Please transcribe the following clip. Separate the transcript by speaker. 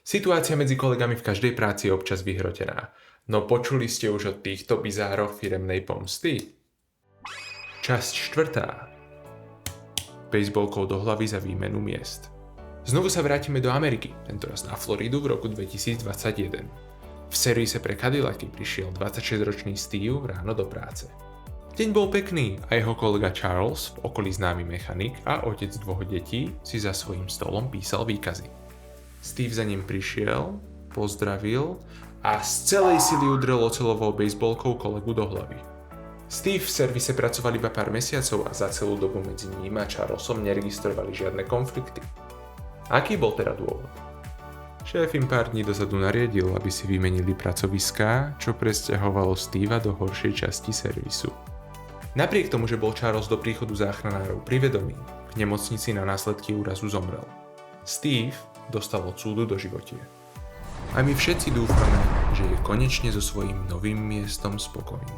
Speaker 1: Situácia medzi kolegami v každej práci je občas vyhrotená. No počuli ste už o týchto bizároch firemnej pomsty? Časť 4. Bejsbolkou do hlavy za výmenu miest. Znovu sa vrátime do Ameriky, tentoraz na Floridu v roku 2021. V servise pre Cadillacy prišiel 26-ročný Steve ráno do práce. Deň bol pekný a jeho kolega Charles, v okolí známy mechanik a otec 2 detí, si za svojím stolom písal výkazy. Steve za ním prišiel, pozdravil a z celej sily udrel oceľovou bejsbolkou kolegu do hlavy. Steve v servise pracoval iba pár mesiacov a za celú dobu medzi ním a Charlesom neregistrovali žiadne konflikty. Aký bol teda dôvod? Šéf im pár dní dozadu nariadil, aby si vymenili pracoviská, čo presťahovalo Steva do horšej časti servisu. Napriek tomu, že bol Charles do príchodu záchranárov privedomý, v nemocnici na následky úrazu zomrel. Steve dostal od súdu doživotie. A my všetci dúfame, že je konečne so svojím novým miestom spokojný.